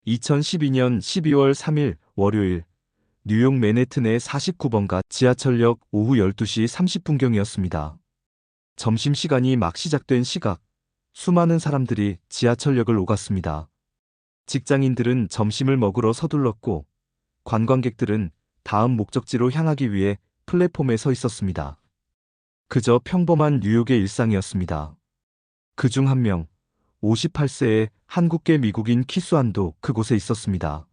2012년 12월 3일 월요일 뉴욕 맨해튼의 49번가 지하철역 오후 12시 30분경이었습니다. 점심시간이 막 시작된 시각, 수많은 사람들이 지하철역을 오갔습니다. 직장인들은 점심을 먹으러 서둘렀고, 관광객들은 다음 목적지로 향하기 위해 플랫폼에 서 있었습니다. 그저 평범한 뉴욕의 일상이었습니다. 그중 한 명, 58세의 한국계 미국인 키수안도 그곳에 있었습니다.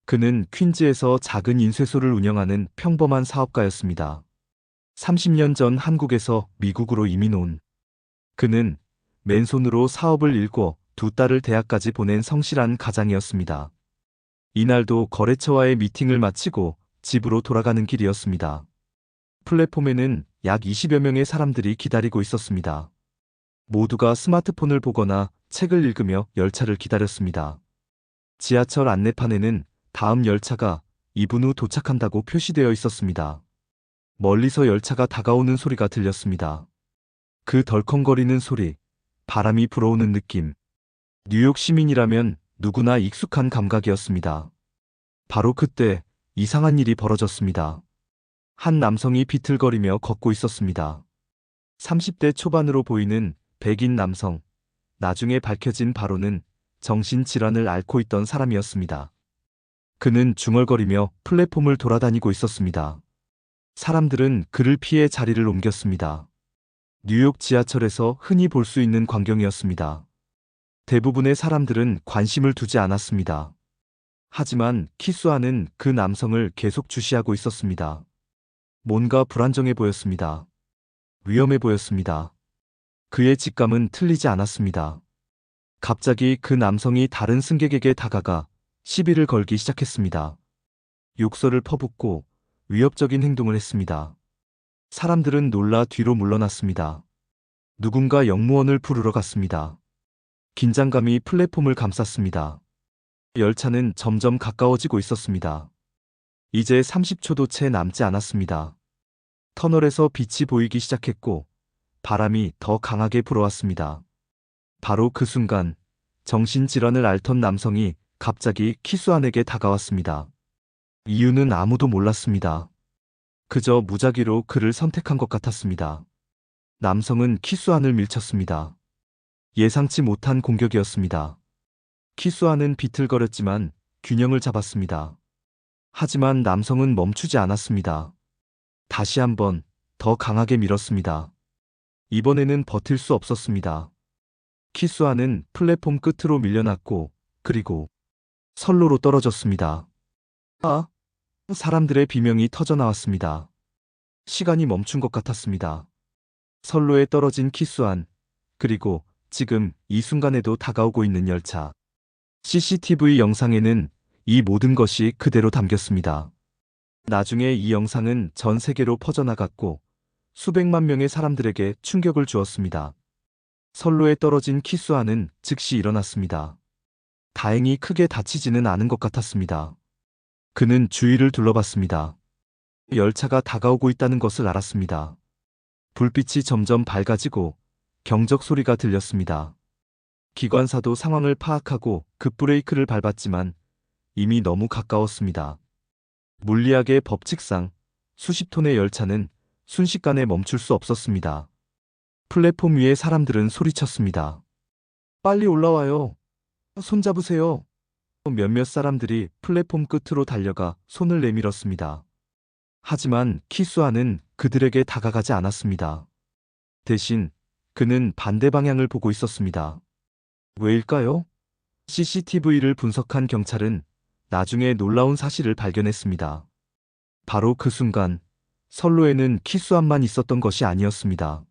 그는 퀸즈에서 작은 인쇄소를 운영하는 평범한 사업가였습니다. 30년 전 한국에서 미국으로 이민 온 그는 맨손으로 사업을 일궈 두 딸을 대학까지 보낸 성실한 가장이었습니다. 이날도 거래처와의 미팅을 마치고 집으로 돌아가는 길이었습니다. 플랫폼에는 약 20여 명의 사람들이 기다리고 있었습니다. 모두가 스마트폰을 보거나 책을 읽으며 열차를 기다렸습니다. 지하철 안내판에는 다음 열차가 2분 후 도착한다고 표시되어 있었습니다. 멀리서 열차가 다가오는 소리가 들렸습니다. 그 덜컹거리는 소리, 바람이 불어오는 느낌. 뉴욕 시민이라면 누구나 익숙한 감각이었습니다. 바로 그때 이상한 일이 벌어졌습니다. 한 남성이 비틀거리며 걷고 있었습니다. 30대 초반으로 보이는 백인 남성. 나중에 밝혀진 바로는 정신질환을 앓고 있던 사람이었습니다. 그는 중얼거리며 플랫폼을 돌아다니고 있었습니다. 사람들은 그를 피해 자리를 옮겼습니다. 뉴욕 지하철에서 흔히 볼 수 있는 광경이었습니다. 대부분의 사람들은 관심을 두지 않았습니다. 하지만 키수아는 그 남성을 계속 주시하고 있었습니다. 뭔가 불안정해 보였습니다. 위험해 보였습니다. 그의 직감은 틀리지 않았습니다. 갑자기 그 남성이 다른 승객에게 다가가 시비를 걸기 시작했습니다. 욕설을 퍼붓고 위협적인 행동을 했습니다. 사람들은 놀라 뒤로 물러났습니다. 누군가 역무원을 부르러 갔습니다. 긴장감이 플랫폼을 감쌌습니다. 열차는 점점 가까워지고 있었습니다. 이제 30초도 채 남지 않았습니다. 터널에서 빛이 보이기 시작했고 바람이 더 강하게 불어왔습니다. 바로 그 순간 정신질환을 앓던 남성이 갑자기 키수안에게 다가왔습니다. 이유는 아무도 몰랐습니다. 그저 무작위로 그를 선택한 것 같았습니다. 남성은 키수안을 밀쳤습니다. 예상치 못한 공격이었습니다. 키수안은 비틀거렸지만 균형을 잡았습니다. 하지만 남성은 멈추지 않았습니다. 다시 한번 더 강하게 밀었습니다. 이번에는 버틸 수 없었습니다. 키수안은 플랫폼 끝으로 밀려났고 그리고 선로로 떨어졌습니다. 아! 사람들의 비명이 터져나왔습니다. 시간이 멈춘 것 같았습니다. 선로에 떨어진 키수안, 그리고 지금 이 순간에도 다가오고 있는 열차. CCTV 영상에는 이 모든 것이 그대로 담겼습니다. 나중에 이 영상은 전 세계로 퍼져나갔고 수백만 명의 사람들에게 충격을 주었습니다. 선로에 떨어진 키수안은 즉시 일어났습니다. 다행히 크게 다치지는 않은 것 같았습니다. 그는 주위를 둘러봤습니다. 열차가 다가오고 있다는 것을 알았습니다. 불빛이 점점 밝아지고 경적 소리가 들렸습니다. 기관사도 상황을 파악하고 급브레이크를 밟았지만 이미 너무 가까웠습니다. 물리학의 법칙상 수십 톤의 열차는 순식간에 멈출 수 없었습니다. 플랫폼 위의 사람들은 소리쳤습니다. 빨리 올라와요. 손 잡으세요. 몇몇 사람들이 플랫폼 끝으로 달려가 손을 내밀었습니다. 하지만 키수아는 그들에게 다가가지 않았습니다. 대신 그는 반대 방향을 보고 있었습니다. 왜일까요? CCTV를 분석한 경찰은 나중에 놀라운 사실을 발견했습니다. 바로 그 순간 선로에는 키수안만 있었던 것이 아니었습니다.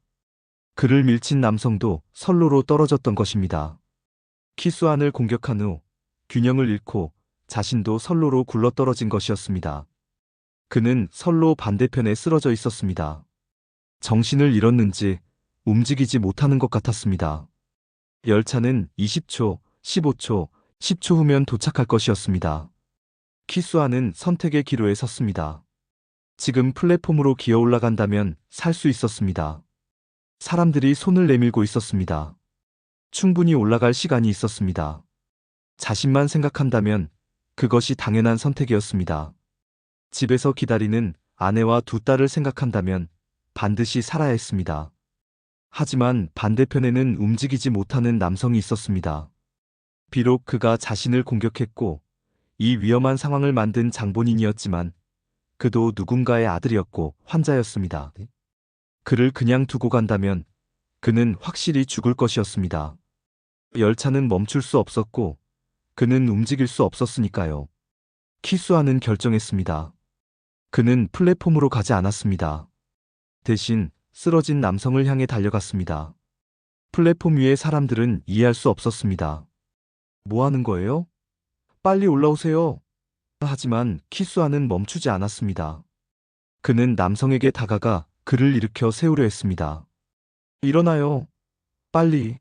그를 밀친 남성도 선로로 떨어졌던 것입니다. 키수안을 공격한 후 균형을 잃고 자신도 선로로 굴러떨어진 것이었습니다. 그는 선로 반대편에 쓰러져 있었습니다. 정신을 잃었는지 움직이지 못하는 것 같았습니다. 열차는 20초, 15초, 10초 후면 도착할 것이었습니다. 키수아는 선택의 기로에 섰습니다. 지금 플랫폼으로 기어 올라간다면 살 수 있었습니다. 사람들이 손을 내밀고 있었습니다. 충분히 올라갈 시간이 있었습니다. 자신만 생각한다면 그것이 당연한 선택이었습니다. 집에서 기다리는 아내와 두 딸을 생각한다면 반드시 살아야 했습니다. 하지만 반대편에는 움직이지 못하는 남성이 있었습니다. 비록 그가 자신을 공격했고 이 위험한 상황을 만든 장본인이었지만 그도 누군가의 아들이었고 환자였습니다. 그를 그냥 두고 간다면 그는 확실히 죽을 것이었습니다. 열차는 멈출 수 없었고 그는 움직일 수 없었으니까요. 키수아는 결정했습니다. 그는 플랫폼으로 가지 않았습니다. 대신 쓰러진 남성을 향해 달려갔습니다. 플랫폼 위의 사람들은 이해할 수 없었습니다. 뭐 하는 거예요? 빨리 올라오세요. 하지만 키수아는 멈추지 않았습니다. 그는 남성에게 다가가 그를 일으켜 세우려 했습니다. 일어나요. 빨리.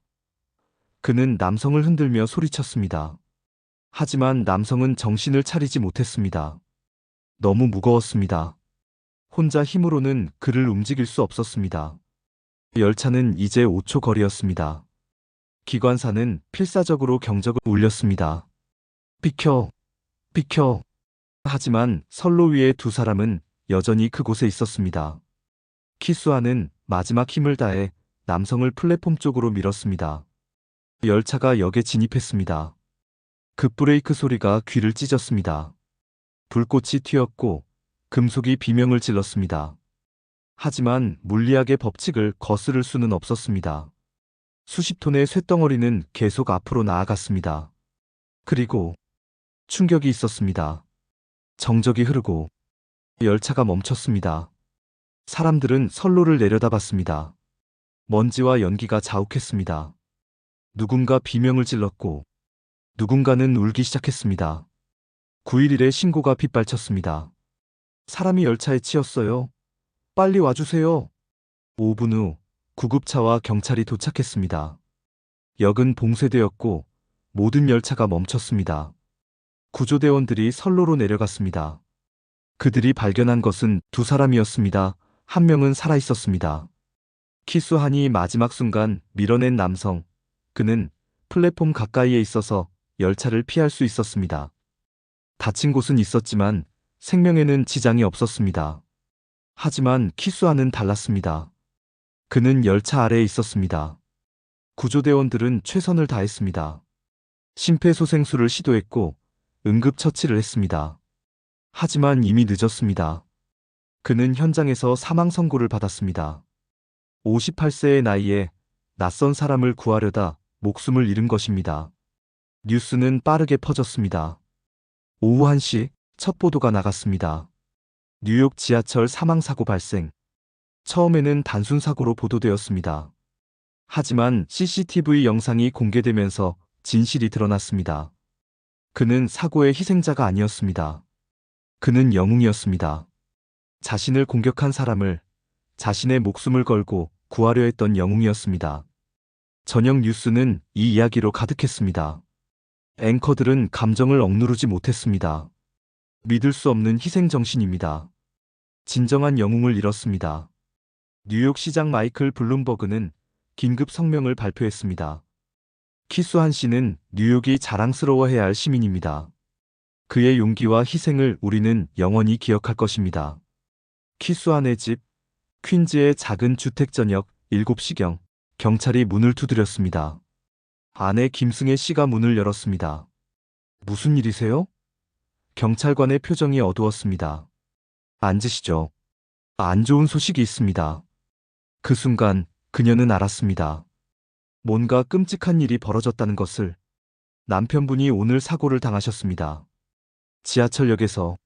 그는 남성을 흔들며 소리쳤습니다. 하지만 남성은 정신을 차리지 못했습니다. 너무 무거웠습니다. 혼자 힘으로는 그를 움직일 수 없었습니다. 열차는 이제 5초 거리였습니다. 기관사는 필사적으로 경적을 울렸습니다. 비켜, 비켜. 하지만 선로 위의 두 사람은 여전히 그곳에 있었습니다. 키수아는 마지막 힘을 다해 남성을 플랫폼 쪽으로 밀었습니다. 열차가 역에 진입했습니다. 급브레이크 소리가 귀를 찢었습니다. 불꽃이 튀었고 금속이 비명을 질렀습니다. 하지만 물리학의 법칙을 거스를 수는 없었습니다. 수십 톤의 쇳덩어리는 계속 앞으로 나아갔습니다. 그리고 충격이 있었습니다. 정적이 흐르고 열차가 멈췄습니다. 사람들은 선로를 내려다봤습니다. 먼지와 연기가 자욱했습니다. 누군가 비명을 질렀고 누군가는 울기 시작했습니다. 911의 신고가 빗발쳤습니다. 사람이 열차에 치였어요. 빨리 와주세요. 5분 후 구급차와 경찰이 도착했습니다. 역은 봉쇄되었고 모든 열차가 멈췄습니다. 구조대원들이 선로로 내려갔습니다. 그들이 발견한 것은 두 사람이었습니다. 한 명은 살아있었습니다. 키수한이 마지막 순간 밀어낸 남성. 그는 플랫폼 가까이에 있어서 열차를 피할 수 있었습니다. 다친 곳은 있었지만 생명에는 지장이 없었습니다. 하지만 키수아는 달랐습니다. 그는 열차 아래에 있었습니다. 구조대원들은 최선을 다했습니다. 심폐소생술을 시도했고 응급처치를 했습니다. 하지만 이미 늦었습니다. 그는 현장에서 사망 선고를 받았습니다. 58세의 나이에 낯선 사람을 구하려다 목숨을 잃은 것입니다. 뉴스는 빠르게 퍼졌습니다. 오후 1시 첫 보도가 나갔습니다. 뉴욕 지하철 사망사고 발생. 처음에는 단순 사고로 보도되었습니다. 하지만 CCTV 영상이 공개되면서 진실이 드러났습니다. 그는 사고의 희생자가 아니었습니다. 그는 영웅이었습니다. 자신을 공격한 사람을 자신의 목숨을 걸고 구하려 했던 영웅이었습니다. 저녁 뉴스는 이 이야기로 가득했습니다. 앵커들은 감정을 억누르지 못했습니다. 믿을 수 없는 희생정신입니다. 진정한 영웅을 잃었습니다. 뉴욕시장 마이클 블룸버그는 긴급 성명을 발표했습니다. 키수한 씨는 뉴욕이 자랑스러워해야 할 시민입니다. 그의 용기와 희생을 우리는 영원히 기억할 것입니다. 키수한의 집, 퀸즈의 작은 주택 저녁 7시경, 경찰이 문을 두드렸습니다. 아내 김승혜 씨가 문을 열었습니다. 무슨 일이세요? 경찰관의 표정이 어두웠습니다. 앉으시죠. 안 좋은 소식이 있습니다. 그 순간 그녀는 알았습니다. 뭔가 끔찍한 일이 벌어졌다는 것을. 남편분이 오늘 사고를 당하셨습니다. 지하철역에서.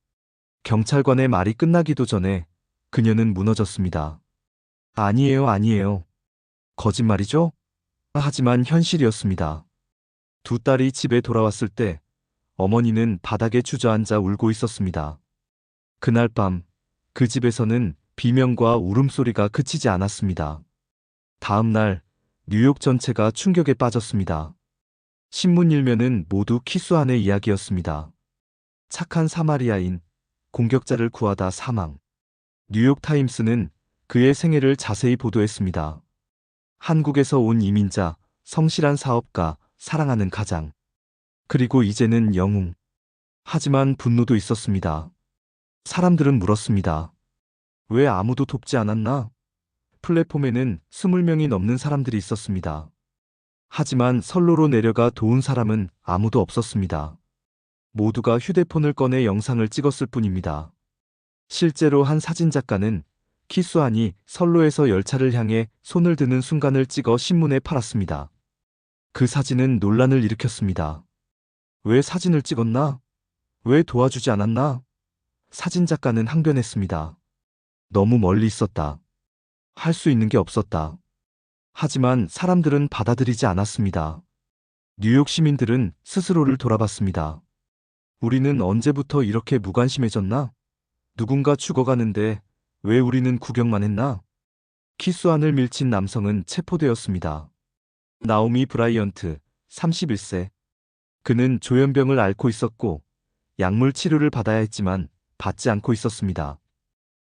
경찰관의 말이 끝나기도 전에 그녀는 무너졌습니다. 아니에요, 아니에요. 거짓말이죠? 하지만 현실이었습니다. 두 딸이 집에 돌아왔을 때 어머니는 바닥에 주저앉아 울고 있었습니다. 그날 밤 그 집에서는 비명과 울음소리가 그치지 않았습니다. 다음 날 뉴욕 전체가 충격에 빠졌습니다. 신문 일면은 모두 키수한의 이야기였습니다. 착한 사마리아인, 공격자를 구하다 사망. 뉴욕타임스는 그의 생애를 자세히 보도했습니다. 한국에서 온 이민자, 성실한 사업가, 사랑하는 가장. 그리고 이제는 영웅. 하지만 분노도 있었습니다. 사람들은 물었습니다. 왜 아무도 돕지 않았나? 플랫폼에는 20명이 넘는 사람들이 있었습니다. 하지만 선로로 내려가 도운 사람은 아무도 없었습니다. 모두가 휴대폰을 꺼내 영상을 찍었을 뿐입니다. 실제로 한 사진작가는 키수안이 선로에서 열차를 향해 손을 드는 순간을 찍어 신문에 팔았습니다. 그 사진은 논란을 일으켰습니다. 왜 사진을 찍었나? 왜 도와주지 않았나? 사진작가는 항변했습니다. 너무 멀리 있었다. 할 수 있는 게 없었다. 하지만 사람들은 받아들이지 않았습니다. 뉴욕 시민들은 스스로를 돌아봤습니다. 우리는 언제부터 이렇게 무관심해졌나? 누군가 죽어가는데 왜 우리는 구경만 했나? 키수안을 밀친 남성은 체포되었습니다. 나오미 브라이언트, 31세. 그는 조현병을 앓고 있었고 약물 치료를 받아야 했지만 받지 않고 있었습니다.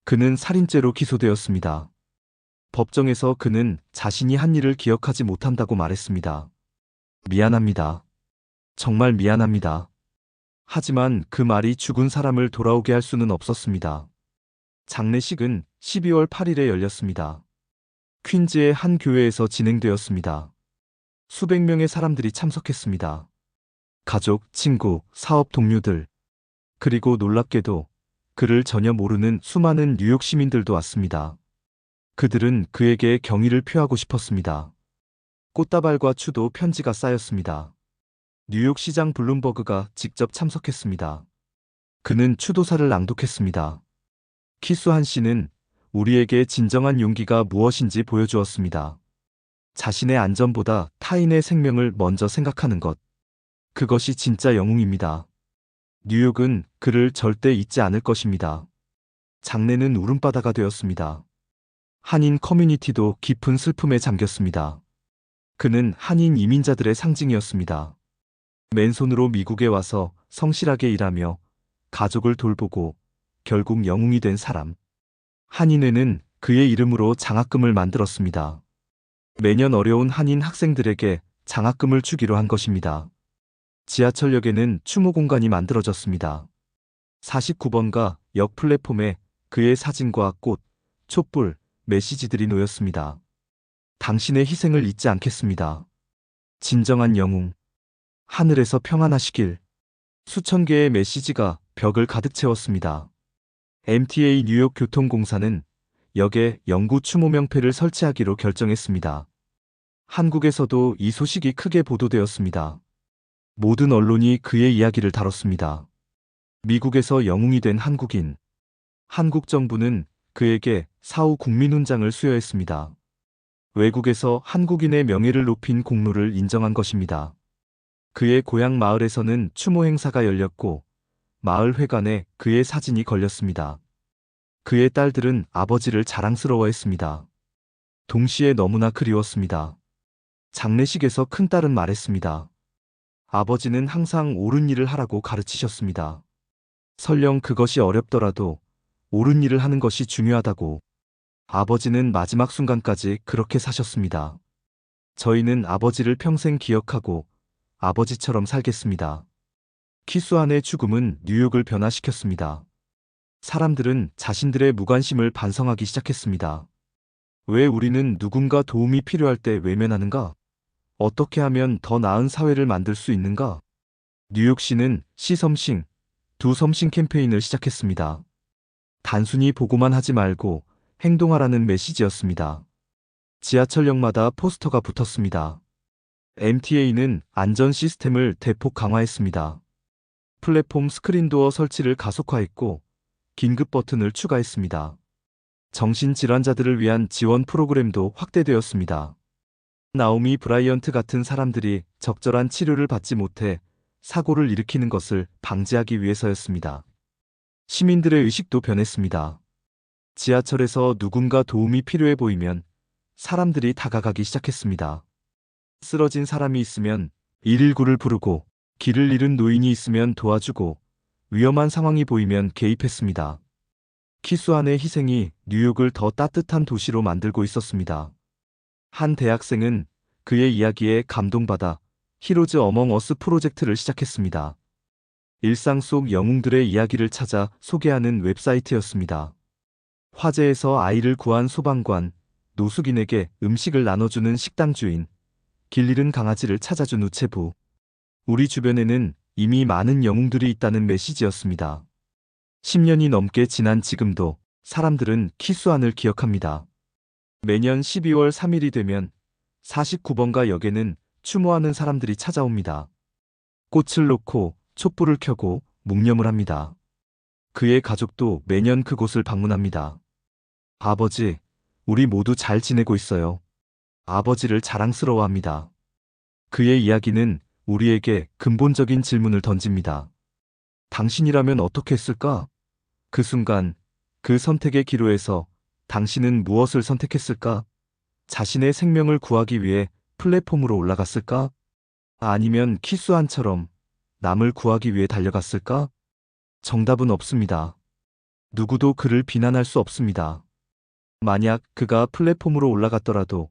그는 살인죄로 기소되었습니다. 법정에서 그는 자신이 한 일을 기억하지 못한다고 말했습니다. 미안합니다. 정말 미안합니다. 하지만 그 말이 죽은 사람을 돌아오게 할 수는 없었습니다. 장례식은 12월 8일에 열렸습니다. 퀸즈의 한 교회에서 진행되었습니다. 수백 명의 사람들이 참석했습니다. 가족, 친구, 사업 동료들, 그리고 놀랍게도 그를 전혀 모르는 수많은 뉴욕 시민들도 왔습니다. 그들은 그에게 경의를 표하고 싶었습니다. 꽃다발과 추도 편지가 쌓였습니다. 뉴욕 시장 블룸버그가 직접 참석했습니다. 그는 추도사를 낭독했습니다. 키수안 씨는 우리에게 진정한 용기가 무엇인지 보여주었습니다. 자신의 안전보다 타인의 생명을 먼저 생각하는 것. 그것이 진짜 영웅입니다. 뉴욕은 그를 절대 잊지 않을 것입니다. 장례는 울음바다가 되었습니다. 한인 커뮤니티도 깊은 슬픔에 잠겼습니다. 그는 한인 이민자들의 상징이었습니다. 맨손으로 미국에 와서 성실하게 일하며 가족을 돌보고 결국 영웅이 된 사람. 한인회는 그의 이름으로 장학금을 만들었습니다. 매년 어려운 한인 학생들에게 장학금을 주기로 한 것입니다. 지하철역에는 추모 공간이 만들어졌습니다. 49번가 역 플랫폼에 그의 사진과 꽃, 촛불, 메시지들이 놓였습니다. 당신의 희생을 잊지 않겠습니다. 진정한 영웅. 하늘에서 평안하시길. 수천 개의 메시지가 벽을 가득 채웠습니다. MTA 뉴욕 교통공사는 역에 영구 추모 명패를 설치하기로 결정했습니다. 한국에서도 이 소식이 크게 보도되었습니다. 모든 언론이 그의 이야기를 다뤘습니다. 미국에서 영웅이 된 한국인. 한국 정부는 그에게 사후 국민훈장을 수여했습니다. 외국에서 한국인의 명예를 높인 공로를 인정한 것입니다. 그의 고향 마을에서는 추모 행사가 열렸고 마을 회관에 그의 사진이 걸렸습니다. 그의 딸들은 아버지를 자랑스러워했습니다. 동시에 너무나 그리웠습니다. 장례식에서 큰딸은 말했습니다. 아버지는 항상 옳은 일을 하라고 가르치셨습니다. 설령 그것이 어렵더라도 옳은 일을 하는 것이 중요하다고. 아버지는 마지막 순간까지 그렇게 사셨습니다. 저희는 아버지를 평생 기억하고 아버지처럼 살겠습니다. 키수안의 죽음은 뉴욕을 변화시켰습니다. 사람들은 자신들의 무관심을 반성하기 시작했습니다. 왜 우리는 누군가 도움이 필요할 때 외면하는가? 어떻게 하면 더 나은 사회를 만들 수 있는가? 뉴욕시는 시섬싱, 두섬싱 캠페인을 시작했습니다. 단순히 보고만 하지 말고 행동하라는 메시지였습니다. 지하철역마다 포스터가 붙었습니다. MTA는 안전 시스템을 대폭 강화했습니다. 플랫폼 스크린도어 설치를 가속화했고 긴급 버튼을 추가했습니다. 정신질환자들을 위한 지원 프로그램도 확대되었습니다. 나오미 브라이언트 같은 사람들이 적절한 치료를 받지 못해 사고를 일으키는 것을 방지하기 위해서였습니다. 시민들의 의식도 변했습니다. 지하철에서 누군가 도움이 필요해 보이면 사람들이 다가가기 시작했습니다. 쓰러진 사람이 있으면 119를 부르고 길을 잃은 노인이 있으면 도와주고 위험한 상황이 보이면 개입했습니다. 키수안의 희생이 뉴욕을 더 따뜻한 도시로 만들고 있었습니다. 한 대학생은 그의 이야기에 감동받아 히로즈 어멍 어스 프로젝트를 시작했습니다. 일상 속 영웅들의 이야기를 찾아 소개하는 웹사이트였습니다. 화재에서 아이를 구한 소방관, 노숙인에게 음식을 나눠주는 식당 주인, 길 잃은 강아지를 찾아준 우체부. 우리 주변에는 이미 많은 영웅들이 있다는 메시지였습니다. 10년이 넘게 지난 지금도 사람들은 키수안을 기억합니다. 매년 12월 3일이 되면 49번가 역에는 추모하는 사람들이 찾아옵니다. 꽃을 놓고 촛불을 켜고 묵념을 합니다. 그의 가족도 매년 그곳을 방문합니다. 아버지, 우리 모두 잘 지내고 있어요. 아버지를 자랑스러워합니다. 그의 이야기는 우리에게 근본적인 질문을 던집니다. 당신이라면 어떻게 했을까? 그 순간, 그 선택의 기로에서 당신은 무엇을 선택했을까? 자신의 생명을 구하기 위해 플랫폼으로 올라갔을까? 아니면 키수안처럼 남을 구하기 위해 달려갔을까? 정답은 없습니다. 누구도 그를 비난할 수 없습니다. 만약 그가 플랫폼으로 올라갔더라도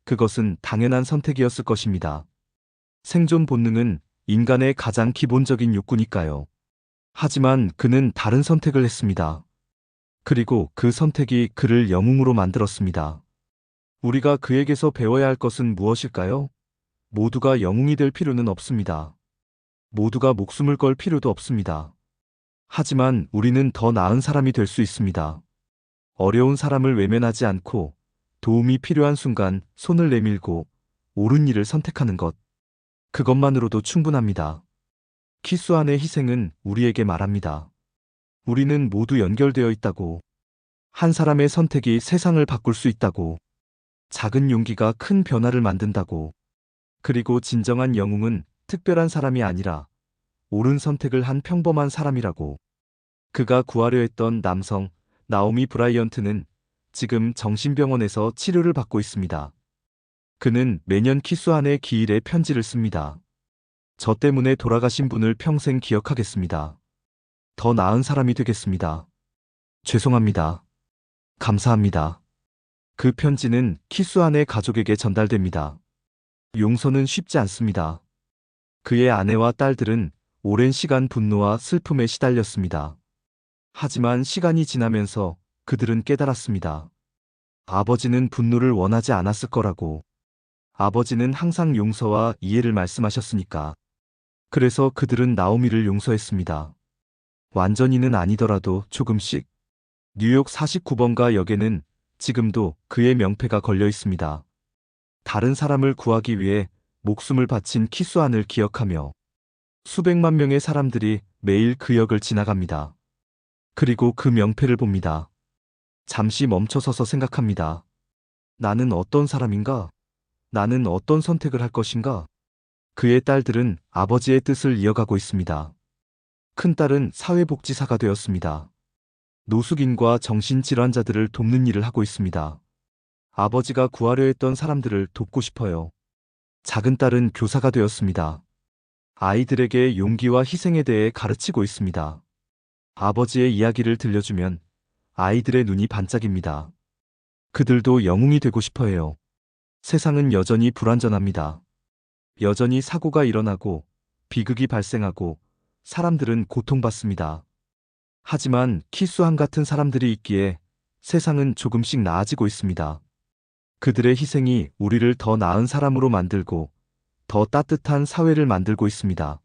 그것은 당연한 선택이었을 것입니다. 생존 본능은 인간의 가장 기본적인 욕구니까요. 하지만 그는 다른 선택을 했습니다. 그리고 그 선택이 그를 영웅으로 만들었습니다. 우리가 그에게서 배워야 할 것은 무엇일까요? 모두가 영웅이 될 필요는 없습니다. 모두가 목숨을 걸 필요도 없습니다. 하지만 우리는 더 나은 사람이 될 수 있습니다. 어려운 사람을 외면하지 않고 도움이 필요한 순간 손을 내밀고 옳은 일을 선택하는 것. 그것만으로도 충분합니다. 키수안의 희생은 우리에게 말합니다. 우리는 모두 연결되어 있다고. 한 사람의 선택이 세상을 바꿀 수 있다고. 작은 용기가 큰 변화를 만든다고. 그리고 진정한 영웅은 특별한 사람이 아니라 옳은 선택을 한 평범한 사람이라고. 그가 구하려 했던 남성, 나오미 브라이언트는 지금 정신병원에서 치료를 받고 있습니다. 그는 매년 키수안의 기일에 편지를 씁니다. 저 때문에 돌아가신 분을 평생 기억하겠습니다. 더 나은 사람이 되겠습니다. 죄송합니다. 감사합니다. 그 편지는 키수안의 가족에게 전달됩니다. 용서는 쉽지 않습니다. 그의 아내와 딸들은 오랜 시간 분노와 슬픔에 시달렸습니다. 하지만 시간이 지나면서 그들은 깨달았습니다. 아버지는 분노를 원하지 않았을 거라고. 아버지는 항상 용서와 이해를 말씀하셨으니까. 그래서 그들은 나오미를 용서했습니다. 완전히는 아니더라도 조금씩. 뉴욕 49번가 역에는 지금도 그의 명패가 걸려 있습니다. 다른 사람을 구하기 위해 목숨을 바친 키수안을 기억하며 수백만 명의 사람들이 매일 그 역을 지나갑니다. 그리고 그 명패를 봅니다. 잠시 멈춰서서 생각합니다. 나는 어떤 사람인가? 나는 어떤 선택을 할 것인가? 그의 딸들은 아버지의 뜻을 이어가고 있습니다. 큰딸은 사회복지사가 되었습니다. 노숙인과 정신질환자들을 돕는 일을 하고 있습니다. 아버지가 구하려 했던 사람들을 돕고 싶어요. 작은 딸은 교사가 되었습니다. 아이들에게 용기와 희생에 대해 가르치고 있습니다. 아버지의 이야기를 들려주면 아이들의 눈이 반짝입니다. 그들도 영웅이 되고 싶어 해요. 세상은 여전히 불완전합니다. 여전히 사고가 일어나고 비극이 발생하고 사람들은 고통받습니다. 하지만 키수안 같은 사람들이 있기에 세상은 조금씩 나아지고 있습니다. 그들의 희생이 우리를 더 나은 사람으로 만들고 더 따뜻한 사회를 만들고 있습니다.